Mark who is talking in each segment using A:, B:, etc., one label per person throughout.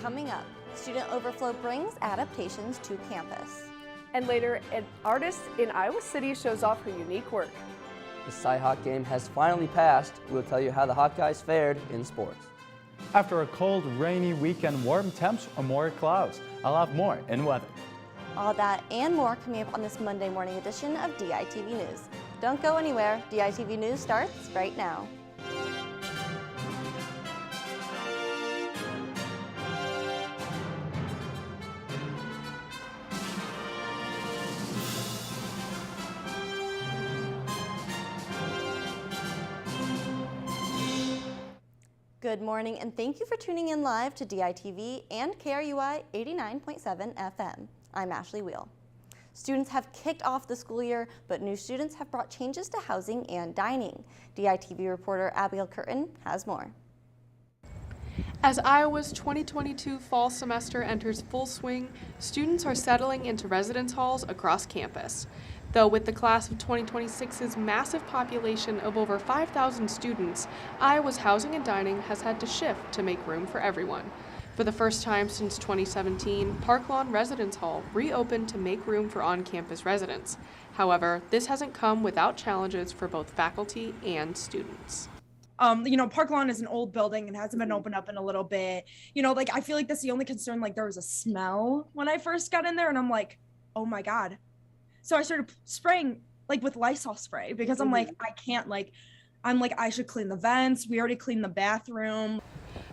A: Coming up, Student Overflow brings adaptations to campus.
B: And later, an artist in Iowa City shows off her unique work.
C: The Cy-Hawk game has finally passed. We'll tell you how the Hawkeyes fared in sports.
D: After a cold, rainy weekend, warm temps or more clouds. I'll have more in weather.
A: All that and more coming up on this Monday morning edition of DITV News. Don't go anywhere. DITV News starts right now. Good morning and thank you for tuning in live to DITV and KRUI 89.7 FM. I'm Ashley Wheel. Students have kicked off the school year, but new students have brought changes to housing and dining. DITV reporter Abigail Curtin has more.
E: As Iowa's 2022 fall semester enters full swing, students are settling into residence halls across campus. Though with the class of 2026's massive population of over 5,000 students, Iowa's housing and dining has had to shift to make room for everyone. For the first time since 2017, Park Lawn Residence Hall reopened to make room for on-campus residents. However, this hasn't come without challenges for both faculty and students.
F: Park Lawn is an old building and hasn't been opened up in a little bit. I feel like that's the only concern. There was a smell when I first got in there and I'm like, oh my God. So I started spraying with Lysol spray because I'm like, I can't I should clean the vents. We already cleaned the bathroom.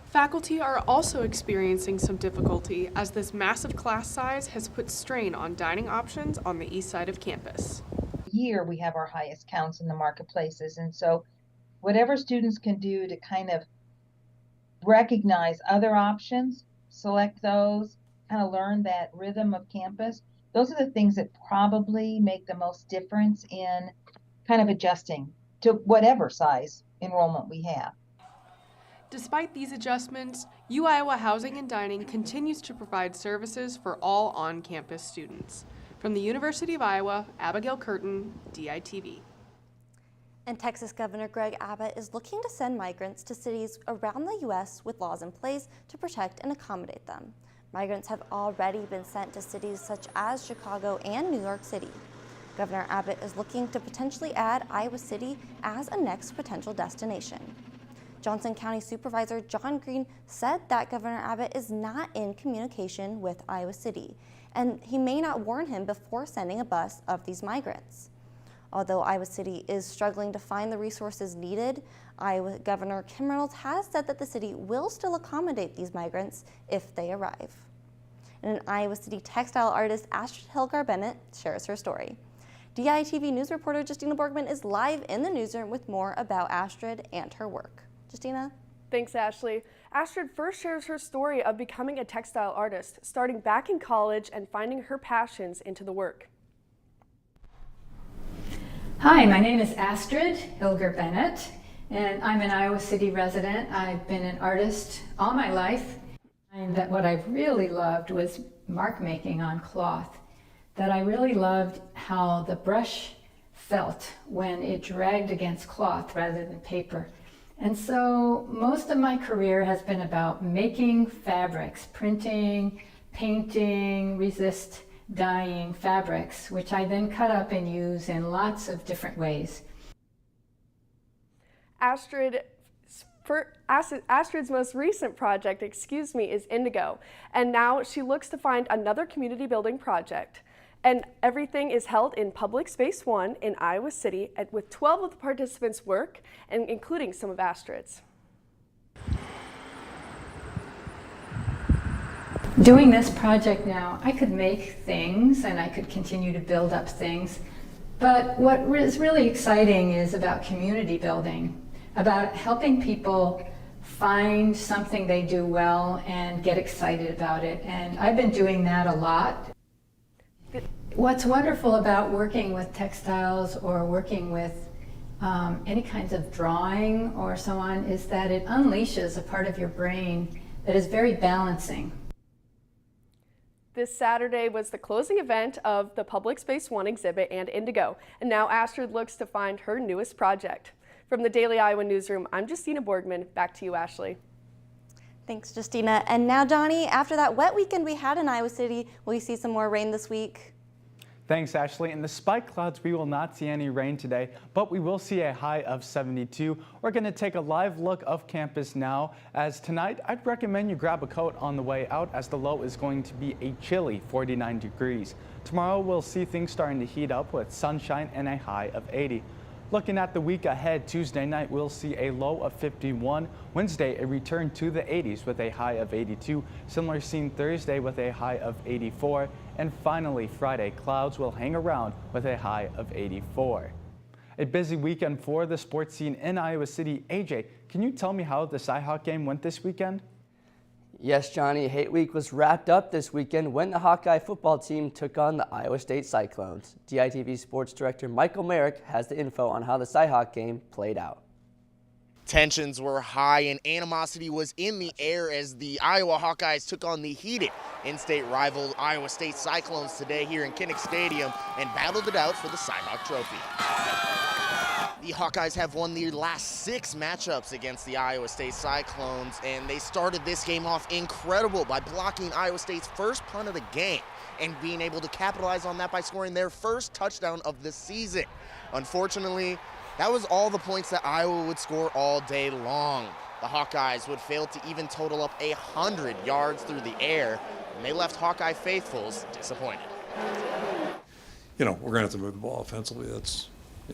E: Faculty are also experiencing some difficulty as this massive class size has put strain on dining options on the east side of campus.
G: Year we have our highest counts in the marketplaces, and so whatever students can do to kind of recognize other options, select those, kind of learn that rhythm of campus, those are the things that probably make the most difference in kind of adjusting to whatever size enrollment we have.
E: Despite these adjustments, UIowa Housing and Dining continues to provide services for all on-campus students. From the University of Iowa, Abigail Curtin, DITV.
A: And Texas Governor Greg Abbott is looking to send migrants to cities around the U.S. with laws in place to protect and accommodate them. Migrants have already been sent to cities such as Chicago and New York City. Governor Abbott is looking to potentially add Iowa City as a next potential destination. Johnson County Supervisor John Green said that Governor Abbott is not in communication with Iowa City, and he may not warn him before sending a bus of these migrants. Although Iowa City is struggling to find the resources needed, Iowa Governor Kim Reynolds has said that the city will still accommodate these migrants if they arrive. And an Iowa City textile artist, Astrid Hilgar-Bennett, shares her story. DITV News reporter Justina Borgman is live in the newsroom with more about Astrid and her work. Justina?
B: Thanks, Ashley. Astrid first shares her story of becoming a textile artist, starting back in college and finding her passions into the work.
H: Hi, my name is Astrid Hilgar-Bennett, and I'm an Iowa City resident. I've been an artist all my life. And that what I really loved was mark making on cloth. That I really loved how the brush felt when it dragged against cloth rather than paper. And so most of my career has been about making fabrics, printing, painting, resist dyeing fabrics, which I then cut up and use in lots of different ways.
B: Astrid's most recent project, is Indigo, and now she looks to find another community building project. And everything is held in Public Space 1 in Iowa City, with 12 of the participants' work, and including some of Astrid's.
H: Doing this project now, I could make things and I could continue to build up things, but what is really exciting is about community building, about helping people find something they do well and get excited about it, and I've been doing that a lot. What's wonderful about working with textiles or working with any kinds of drawing or so on is that it unleashes a part of your brain that is very balancing.
B: This Saturday was the closing event of the Public Space 1 exhibit and Indigo, and now Astrid looks to find her newest project. From the Daily Iowa Newsroom, I'm Justina Borgman. Back to you, Ashley.
A: Thanks, Justina. And now, Johnny, after that wet weekend we had in Iowa City, will you see some more rain this week?
D: Thanks, Ashley. In the spike clouds, we will not see any rain today, but we will see a high of 72. We're going to take a live look of campus now, as tonight I'd recommend you grab a coat on the way out, as the low is going to be a chilly 49 degrees. Tomorrow we'll see things starting to heat up with sunshine and a high of 80. Looking at the week ahead, Tuesday night we'll see a low of 51. Wednesday, a return to the 80s with a high of 82. Similar scene Thursday with a high of 84. And finally, Friday, clouds will hang around with a high of 84. A busy weekend for the sports scene in Iowa City. AJ, can you tell me how the Cyhawk game went this weekend?
C: Yes, Johnny, Hate Week was wrapped up this weekend when the Hawkeye football team took on the Iowa State Cyclones. DITV Sports Director Michael Merrick has the info on how the Cyhawk game played out.
I: Tensions were high and animosity was in the air as the Iowa Hawkeyes took on the heated in-state rival Iowa State Cyclones today here in Kinnick Stadium and battled it out for the Cyhawk Trophy. The Hawkeyes have won the last 6 matchups against the Iowa State Cyclones, and they started this game off incredible by blocking Iowa State's first punt of the game and being able to capitalize on that by scoring their first touchdown of the season. Unfortunately, that was all the points that Iowa would score all day long. The Hawkeyes would fail to even total up 100 yards through the air, and they left Hawkeye faithfuls disappointed.
J: You know, we're going to have to move the ball offensively.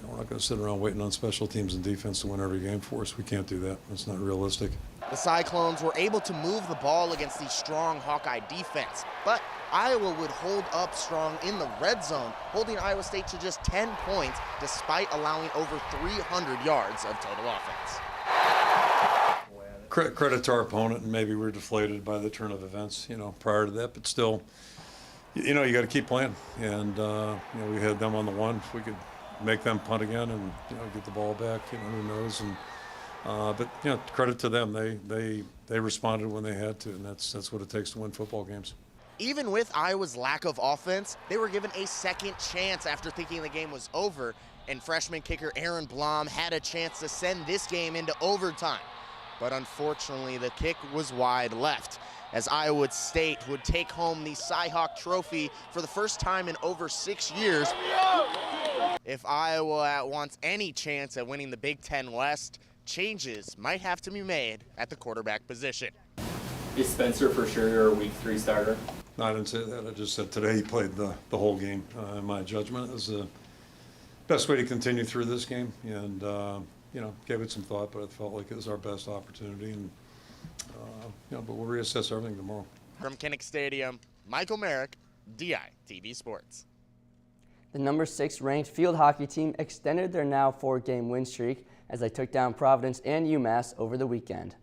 J: We're not going to sit around waiting on special teams and defense to win every game for us. We can't do that. That's not realistic.
I: The Cyclones were able to move the ball against the strong Hawkeye defense, but Iowa would hold up strong in the red zone, holding Iowa State to just 10 points despite allowing over 300 yards of total offense.
J: Credit to our opponent, and maybe we're deflated by the turn of events, prior to that, but still, you got to keep playing. And, we had them on the one. If we could make them punt again and, get the ball back, who knows. And, but, credit to them. They responded when they had to, and that's what it takes to win football games.
I: Even with Iowa's lack of offense, they were given a second chance after thinking the game was over, and freshman kicker Aaron Blom had a chance to send this game into overtime. But unfortunately, the kick was wide left, as Iowa State would take home the Cyhawk Trophy for the first time in over 6 years. If Iowa wants any chance at winning the Big Ten West, changes might have to be made at the quarterback position.
K: Is Spencer for sure your week 3 starter?
J: No, I didn't say that. I just said today he played the whole game. In my judgment, it was the best way to continue through this game, and gave it some thought, but I felt like it was our best opportunity, and but we'll reassess everything tomorrow.
I: From Kinnick Stadium, Michael Merrick, DITV Sports.
C: The number 6 ranked field hockey team extended their now 4-game win streak as they took down Providence and UMass over the weekend.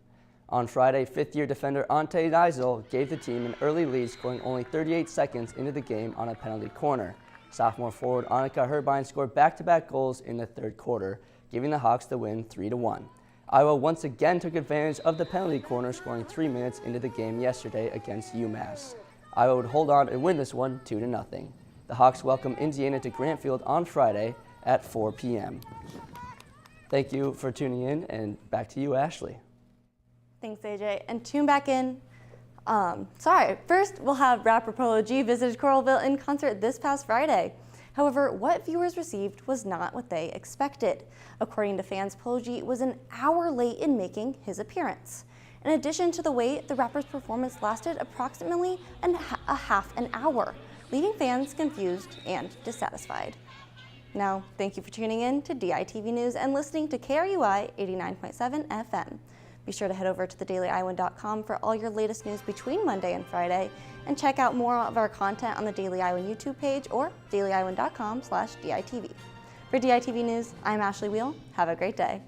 C: On Friday, 5th-year defender Ante Neisel gave the team an early lead, scoring only 38 seconds into the game on a penalty corner. Sophomore forward Annika Herbine scored back-to-back goals in the third quarter, giving the Hawks the win 3-1. Iowa once again took advantage of the penalty corner, scoring 3 minutes into the game yesterday against UMass. Iowa would hold on and win this one 2-0. The Hawks welcome Indiana to Grant Field on Friday at 4 p.m. Thank you for tuning in, and back to you, Ashley.
A: Thanks, AJ. And tune back in. First we'll have rapper Polo G visited Coralville in concert this past Friday. However, what viewers received was not what they expected. According to fans, Polo G was an hour late in making his appearance. In addition to the wait, the rapper's performance lasted approximately a half an hour, leaving fans confused and dissatisfied. Now, thank you for tuning in to DITV News and listening to KRUI 89.7 FM. Be sure to head over to thedailyiowan.com for all your latest news between Monday and Friday, and check out more of our content on the Daily Iowan YouTube page or dailyiowan.com/DITV. For DITV News, I'm Ashley Wheel. Have a great day.